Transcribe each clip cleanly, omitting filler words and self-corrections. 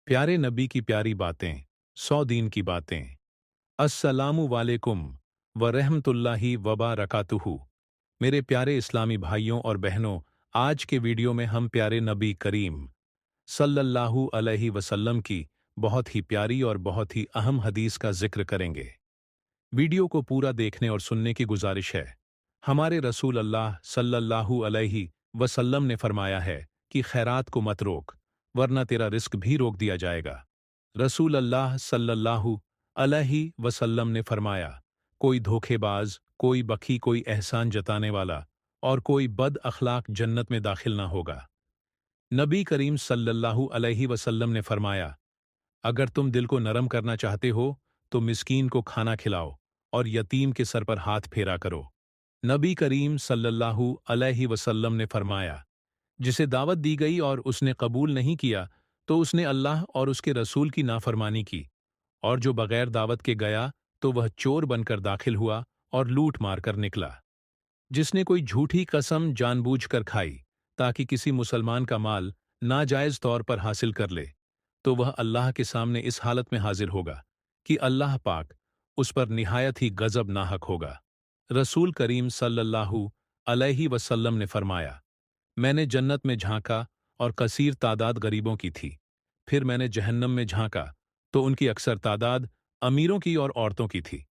प्यारे नबी की प्यारी बातें, 100 दीन की बातें। अस्सलामु वालेकुम व रहमतुल्लाहि व बरकातुहू। मेरे प्यारे इस्लामी भाइयों और बहनों, आज के वीडियो में हम प्यारे नबी करीम सल्लल्लाहु अलैहि वसल्लम की बहुत ही प्यारी और बहुत ही अहम हदीस का जिक्र करेंगे। वीडियो को पूरा देखने और सुनने की गुजारिश है। हमारे रसूल अल्लाह सल्लल्लाहु अलैहि वसल्लम ने फरमाया है कि खैरात को मत रोक, वरना तेरा रिस्क भी रोक दिया जाएगा। रसूल अल्लाह सल्लल्लाहु अलैहि वसल्लम ने फरमाया, कोई धोखेबाज, कोई बखी, कोई एहसान जताने वाला और कोई बद अखलाक जन्नत में दाखिल ना होगा। नबी करीम सल्लल्लाहु अलैहि वसल्लम ने फरमाया, अगर तुम दिल को नरम करना चाहते हो तो मिस्कीन को खाना खिलाओ और यतीम के सर पर हाथ फेरा करो। नबी करीम सल्लल्लाहु अलैहि वसल्लम ने फरमाया, जिसे दावत दी गई और उसने कबूल नहीं किया तो उसने अल्लाह और उसके रसूल की नाफरमानी की, और जो बगैर दावत के गया तो वह चोर बनकर दाखिल हुआ और लूट मार कर निकला। जिसने कोई झूठी कसम जानबूझकर खाई ताकि किसी मुसलमान का माल नाजायज तौर पर हासिल कर ले, तो वह अल्लाह के सामने इस हालत में हाजिर होगा कि अल्लाह पाक उस पर निहायत ही गजब नाहक होगा। रसूल करीम सल्लल्लाहु अलैहि वसल्लम ने फरमाया, मैंने जन्नत में झांका और कसीर तादाद गरीबों की थी। फिर मैंने जहन्नम में झांका तो उनकी अक्सर तादाद अमीरों की और औरतों की थी।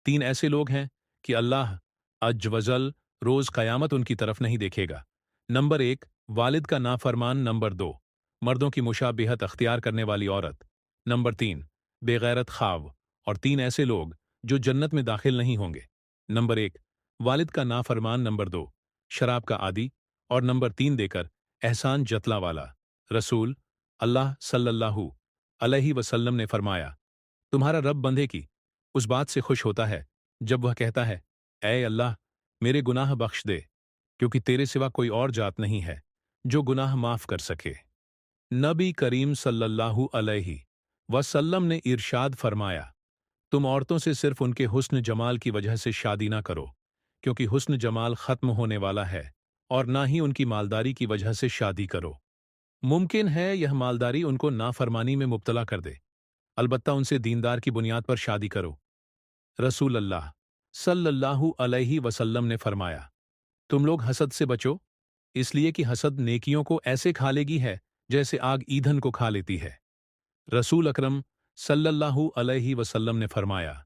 3 ऐसे लोग हैं कि अल्लाह अज वजल रोज कयामत उनकी तरफ नहीं देखेगा। नंबर 1, वालिद का नाफरमान। नंबर 2, मर्दों की मुशाबिहत अख्तियार करने वाली औरत। नंबर 3, बेगैरत ख्वाब। और 3 ऐसे लोग जो जन्नत में दाखिल नहीं होंगे। नंबर 1, वालिद का नाफरमान। नंबर 2, शराब का आदी। और नंबर 3 देकर एहसान जतला वाला। रसूल अल्लाह सल्लल्लाहु अलैहि वसल्लम ने फरमाया, तुम्हारा रब बंदे की उस बात से खुश होता है जब वह कहता है, ऐ अल्लाह, मेरे गुनाह बख्श दे, क्योंकि तेरे सिवा कोई और जात नहीं है जो गुनाह माफ कर सके। नबी करीम सल्लल्लाहु अलैहि वसल्लम ने इरशाद फरमाया, तुम औरतों से सिर्फ उनके हुस्न जमाल की वजह से शादी ना करो, क्योंकि हुस्न जमाल खत्म होने वाला है, और ना ही उनकी मालदारी की वजह से शादी करो। मुमकिन है यह मालदारी उनको नाफरमानी में मुब्तला कर दे, अलबत्ता उनसे दीनदार की बुनियाद पर शादी करो। रसूल अल्लाह सल्लल्लाहु अलैहि वसल्लम ने फरमाया, तुम लोग हसद से बचो, इसलिए कि हसद नेकियों को ऐसे खा लेगी है जैसे आग ईंधन को खा लेती है। रसूल अकरम सल्लल्लाहु अलैहि वसल्लम ने फरमाया,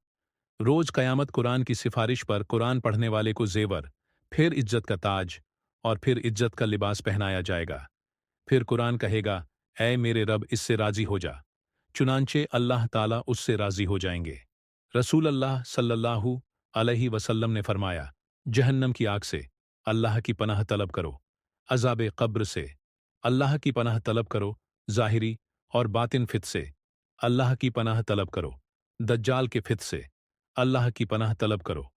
रोज कयामत कुरान की सिफारिश पर कुरान पढ़ने वाले को जेवर, फिर इज्जत का ताज और फिर इज्जत का लिबास पहनाया जाएगा। फिर कुरान कहेगा, ऐ मेरे रब, इससे राजी हो जा। चुनांचे अल्लाह ताला उससे राजी हो जाएंगे। रसूल अल्लाह सल्लल्लाहु अलैहि वसल्लम ने फरमाया, जहन्नम की आग से अल्लाह की पनाह तलब करो, अज़ाब कब्र से अल्लाह की पनाह तलब करो, ज़ाहिरी और बातिन फित से अल्लाह की पनाह तलब करो, दज्जाल के फित से अल्लाह की पनाह तलब करो।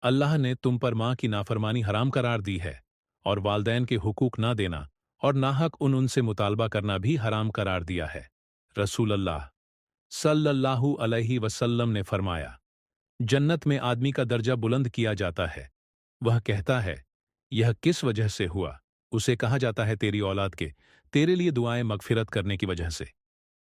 अल्लाह ने तुम पर माँ की नाफरमानी हराम करार दी है, और वालदैन के हुकूक ना देना और नाहक उनसे मुतालबा करना भी हराम करार दिया है। रसूल अल्लाह सल्लल्लाहु अलैहि वसल्लम ने फरमाया, जन्नत में आदमी का दर्जा बुलंद किया जाता है। वह कहता है, यह किस वजह से हुआ? उसे कहा जाता है, तेरी औलाद के तेरे लिए दुआएं मगफिरत करने की वजह से।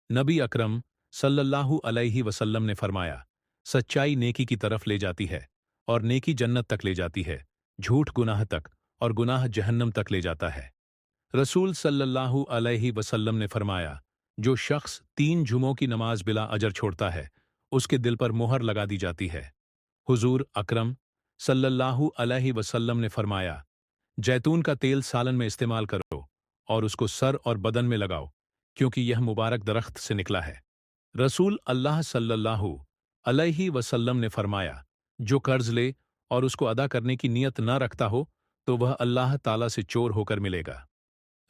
नबी अकरम सल्लल्लाहु अलैहि वसल्लम ने फरमाया, सच्चाई नेकी की तरफ ले जाती है और नेकी जन्नत तक ले जाती है, झूठ गुनाह तक और गुनाह जहन्नम तक ले जाता है। रसूल सल्लल्लाहु अलैहि वसल्लम ने फरमाया, जो शख्स 3 जुमों की नमाज बिला अजर छोड़ता है, उसके दिल पर मोहर लगा दी जाती है। हुजूर अकरम सल्लल्लाहु अलैहि वसल्लम ने फरमाया, जैतून का तेल सालन में इस्तेमाल करो और उसको सर और बदन में लगाओ, क्योंकि यह मुबारक दरख्त से निकला है। रसूल अल्लाह सल्लल्लाहु अलैहि वसल्लम ने फरमाया, जो कर्ज ले और उसको अदा करने की नीयत ना रखता हो तो वह अल्लाह ताला से चोर होकर मिलेगा।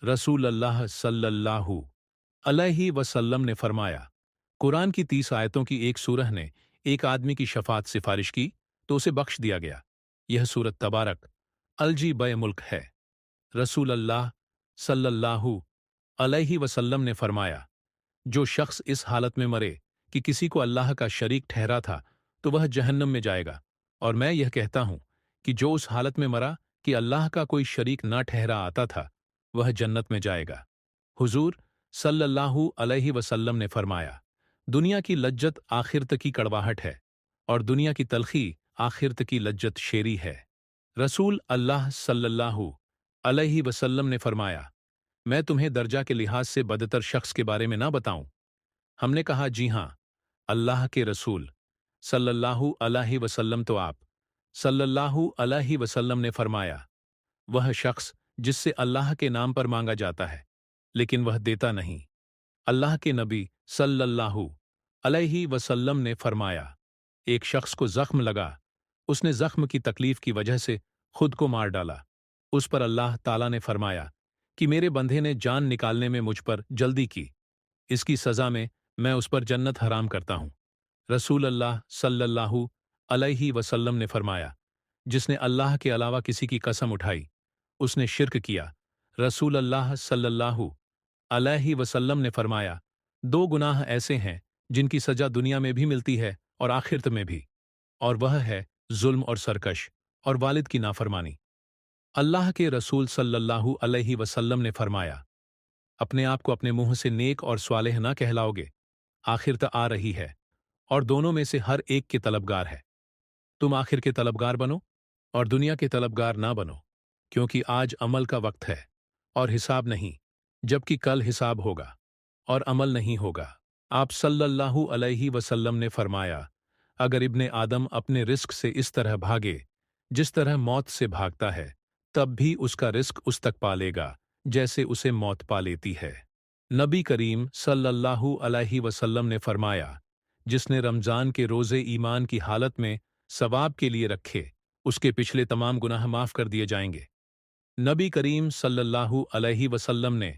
रसूल अल्लाह सल्लल्लाहु अलैहि वसल्लम ने फरमाया, कुरान की 30 आयतों की एक सूरह ने एक आदमी की शफात सिफारिश की तो उसे बख्श दिया गया। यह सूरत तबारक अलजी बय मुल्क है। रसूल अल्लाह सल्लल्लाहु अलैहि वसल्लम ने फरमाया, जो शख्स इस हालत में मरे कि किसी को अल्लाह का शरीक ठहरा था तो वह जहन्नम में जाएगा, और मैं यह कहता हूं कि जो उस हालत में मरा कि अल्लाह का कोई शरीक ना ठहरा आता था, वह जन्नत में जाएगा। हुजूर सल्लल्लाहु अलैहि वसल्लम ने फरमाया, दुनिया की लज्जत आखिरत की कड़वाहट है और दुनिया की तलखी आखिरत की लज्जत शेरी है। रसूल अल्लाह सल्लल्लाहु अलैहि वसल्लम ने फरमाया, मैं तुम्हें दर्जा के लिहाज से बदतर शख्स के बारे में ना बताऊं? हमने कहा, जी हाँ, अल्लाह के रसूल सल्लल्लाहु अलैहि वसल्लम, तो आप सल्लल्लाहु अलैहि वसल्लम ने फरमाया, वह शख्स जिससे अल्लाह के नाम पर मांगा जाता है लेकिन वह देता नहीं। अल्लाह के नबी सल्लल्लाहु अलैहि वसल्लम ने फरमाया, एक शख्स को जख्म लगा, उसने जख्म की तकलीफ की वजह से खुद को मार डाला। उस पर अल्लाह ताला ने फरमाया कि मेरे बंधे ने जान निकालने में मुझ पर जल्दी की, इसकी सजा में मैं उस पर जन्नत हराम करता हूं। रसूल अल्लाह सल्लल्लाहु अलैहि वसल्लम ने फरमाया, जिसने अल्लाह के अलावा किसी की कसम उठाई, उसने शिर्क किया। रसूल अल्लाह सल्लल्लाहु अलैहि वसल्लम ने फरमाया, दो गुनाह ऐसे हैं जिनकी सजा दुनिया में भी मिलती है और आखिरत में भी, और वह है जुल्म और सरकश और वालिद की नाफरमानी। अल्लाह के रसूल सल्लल्लाहु अलैहि वसल्लम ने फरमाया, अपने आप को अपने मुंह से नेक और स्वालेह ना कहलाओगे, आखिरत आ रही है और दोनों में से हर एक के तलबगार है। तुम आखिर के तलबगार बनो और दुनिया के तलबगार ना बनो, क्योंकि आज अमल का वक्त है और हिसाब नहीं, जबकि कल हिसाब होगा और अमल नहीं होगा। आप सल्लल्लाहु अलैहि वसल्लम ने फरमाया, अगर इब्ने आदम अपने रिस्क से इस तरह भागे जिस तरह मौत से भागता है, तब भी उसका रिस्क उस तक पा लेगा जैसे उसे मौत पा लेती है। नबी करीम सल्लल्लाहु अलैहि वसल्लम ने फरमाया, जिसने रमजान के रोजे ईमान की हालत में सवाब के लिए रखे, उसके पिछले तमाम गुनाह माफ कर दिए जाएंगे। नबी करीम सल्लल्लाहु अलैहि वसल्लम ने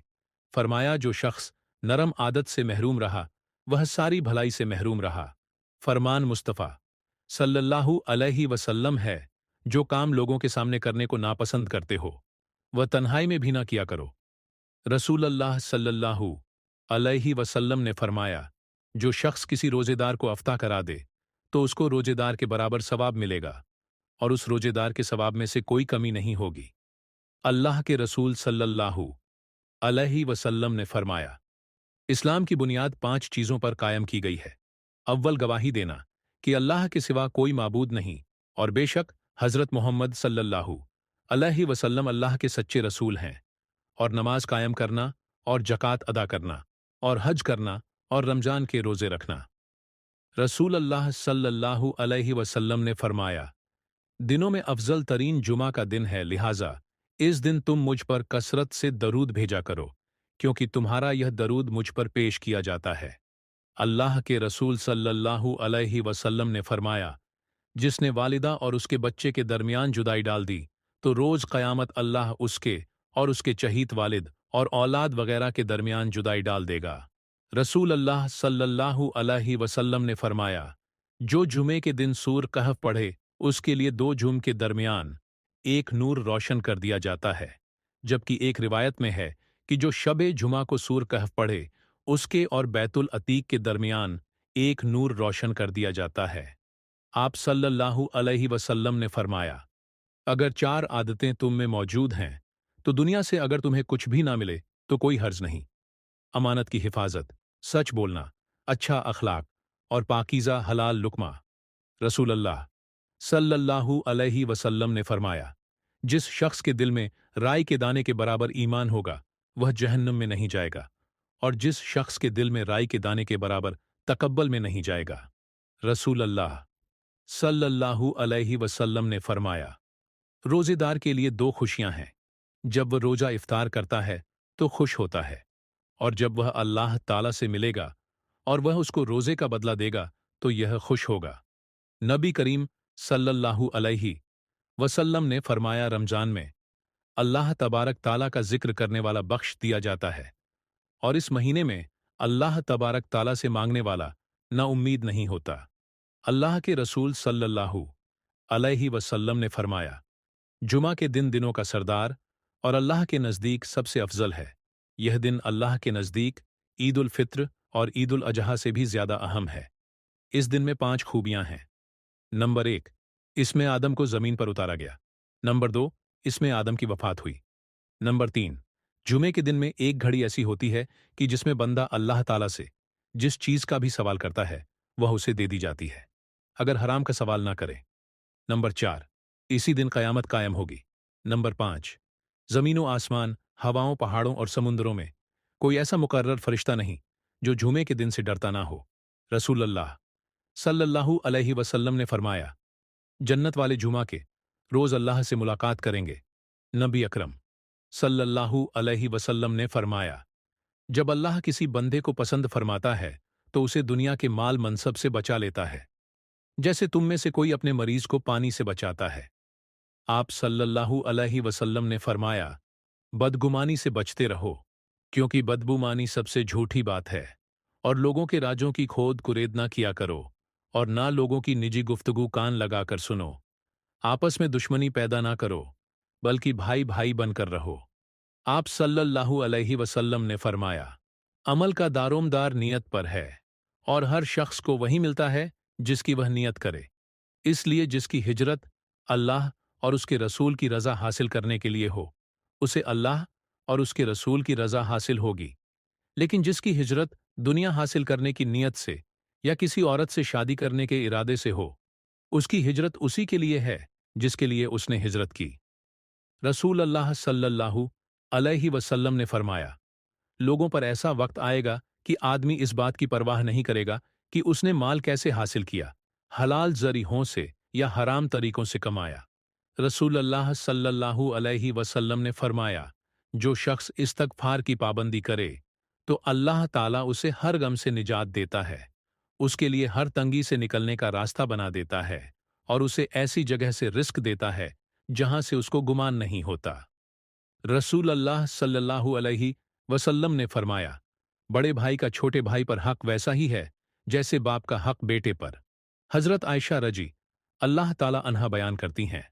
फरमाया, जो शख्स नरम आदत से महरूम रहा, वह सारी भलाई से महरूम रहा। फरमान मुस्तफ़ा सल्लल्लाहु अलैहि वसल्लम है, जो काम लोगों के सामने करने को नापसंद करते हो, वह तन्हाई में भी ना किया करो। रसूल अल्लाह सल्लल्लाहु अलैहि वसल्लम ने फरमाया, जो शख्स किसी रोजेदार को अफ्ताह करा दे, तो उसको रोजेदार के बराबर सवाब मिलेगा और उस रोजेदार के सवाब में से कोई कमी नहीं होगी। अल्लाह के रसूल सल्लल्लाहु अलैहि वसल्लम ने फरमाया, इस्लाम की बुनियाद 5 चीजों पर कायम की गई है। अव्वल, गवाही देना कि अल्लाह के सिवा कोई माबूद नहीं और बेशक हजरत मोहम्मद सल्लल्लाहु अलैहि वसल्लम अल्लाह के सच्चे रसूल हैं, और नमाज कायम करना और जकात अदा करना और हज करना और रमजान के रोजे रखना। रसूल अल्लाह सल्लल्लाहु अलैहि वसल्लम ने फरमाया, दिनों में अफजल तरीन जुमा का दिन है, लिहाजा इस दिन तुम मुझ पर कसरत से दरूद भेजा करो, क्योंकि तुम्हारा यह दरूद मुझ पर पेश किया जाता है। अल्लाह के रसूल सल्लल्लाहु अलैहि वसल्लम ने फरमाया, जिसने वालिदा और उसके बच्चे के दरमियान जुदाई डाल दी, तो रोज क़यामत अल्लाह उसके और उसके चहीत वालिद और औलाद वगैरह के दरमियान जुदाई डाल देगा। रसूल अल्लाह सल्लल्लाहु अलैहि वसल्लम ने फरमाया, जो जुमे के दिन सूर कहफ पढ़े, उसके लिए 2 जुम के दरमियान एक नूर रोशन कर दिया जाता है। जबकि एक रिवायत में है कि जो शबे जुमा को सूर कहफ पढ़े, उसके और बैतुल अतीक के दरमियान एक नूर रोशन कर दिया जाता है। आप सल्लल्लाहु अलैहि वसल्लम ने फरमाया, अगर 4 आदतें तुम में मौजूद हैं, तो दुनिया से अगर तुम्हें कुछ भी ना मिले तो कोई हर्ज नहीं। अमानत की हिफाजत, सच बोलना, अच्छा अखलाक और पाकीज़ा हलाल लुक्मा। रसूल अल्लाह सल्लल्लाहु अलैहि वसल्लम ने फरमाया, जिस शख्स के दिल में राई के दाने के बराबर ईमान होगा, वह जहन्नम में नहीं जाएगा, और जिस शख्स के दिल में राई के दाने के बराबर तकब्बल में नहीं जाएगा। रसूल अल्लाह सल्लल्लाहु अलैहि वसल्लम ने फरमाया, रोजेदार के लिए 2 खुशियां हैं, जब वह रोजा इफ्तार करता है तो खुश होता है, और जब वह अल्लाह ताला से मिलेगा और वह उसको रोजे का बदला देगा तो यह खुश होगा। नबी करीम सल्लल्लाहु अलैहि वसल्लम ने फरमाया, रमजान में अल्लाह तबारक ताला का जिक्र करने वाला बख्श दिया जाता है, और इस महीने में अल्लाह तबारक ताला से मांगने वाला ना उम्मीद नहीं होता। अल्लाह के रसूल सल्लल्लाहु अलैहि वसल्लम ने फरमाया, जुमा के दिन दिनों का सरदार और अल्लाह के नज़दीक सबसे अफजल है। यह दिन अल्लाह के नज़दीक ईद उल फित्र और ईद उल अजहा से भी ज्यादा अहम है। इस दिन में 5 खूबियां हैं। नंबर 1, इसमें आदम को जमीन पर उतारा गया। नंबर 2, इसमें आदम की वफात हुई। नंबर 3, जुमे के दिन में एक घड़ी ऐसी होती है कि जिसमें बंदा अल्लाह ताला से जिस चीज का भी सवाल करता है वह उसे दे दी जाती है, अगर हराम का सवाल ना करे। नंबर 4, इसी दिन कयामत कायम होगी। नंबर 5, जमीनों आसमान, हवाओं, पहाड़ों और समुद्रों में कोई ऐसा मुकर्रर फरिश्ता नहीं जो जुमे के दिन से डरता ना हो। रसूल अल्लाह सल्लल्लाहु अलैहि वसल्लम ने फरमाया, जन्नत वाले जुमा के रोज अल्लाह से मुलाकात करेंगे। नबी अकरम सल्लल्लाहु अलैहि वसल्लम ने फरमाया, जब अल्लाह किसी बंदे को पसंद फरमाता है तो उसे दुनिया के माल मनसब से बचा लेता है, जैसे तुम में से कोई अपने मरीज को पानी से बचाता है। आप सल्लल्लाहु अलैहि वसल्लम ने फरमाया, बदगुमानी से बचते रहो, क्योंकि बदगुमानी सबसे झूठी बात है, और लोगों के राजों की खोद कुरेद ना किया करो, और ना लोगों की निजी गुफ्तगू कान लगाकर सुनो। आपस में दुश्मनी पैदा ना करो, बल्कि भाई भाई बनकर रहो। आप सल्लल्लाहु अलैहि वसल्लम ने फरमाया, अमल का दारोमदार नियत पर है, और हर शख्स को वही मिलता है जिसकी वह नियत करे। इसलिए जिसकी हिजरत अल्लाह और उसके रसूल की रज़ा हासिल करने के लिए हो, उसे अल्लाह और उसके रसूल की रज़ा हासिल होगी। लेकिन जिसकी हिजरत दुनिया हासिल करने की नीयत से या किसी औरत से शादी करने के इरादे से हो, उसकी हिजरत उसी के लिए है जिसके लिए उसने हिजरत की। रसूल अल्लाह सल्लल्लाहु अलैहि वसल्लम ने फरमाया, लोगों पर ऐसा वक्त आएगा कि आदमी इस बात की परवाह नहीं करेगा कि उसने माल कैसे हासिल किया, हलाल ज़रियों से या हराम तरीकों से कमाया। रसूल अल्लाह सल्लल्लाहु अलैहि वसल्लम ने फरमाया, जो शख्स इस्तगफार की पाबंदी करे तो अल्लाह ताला उसे हर गम से निजात देता है, उसके लिए हर तंगी से निकलने का रास्ता बना देता है, और उसे ऐसी जगह से रिस्क देता है जहां से उसको गुमान नहीं होता। रसूल अल्लाह सल्लल्लाहु अलैहि वसल्लम ने फरमाया, बड़े भाई का छोटे भाई पर हक वैसा ही है जैसे बाप का हक बेटे पर। हजरत आयशा रजी अल्लाह ताला अन्हा बयान करती हैं,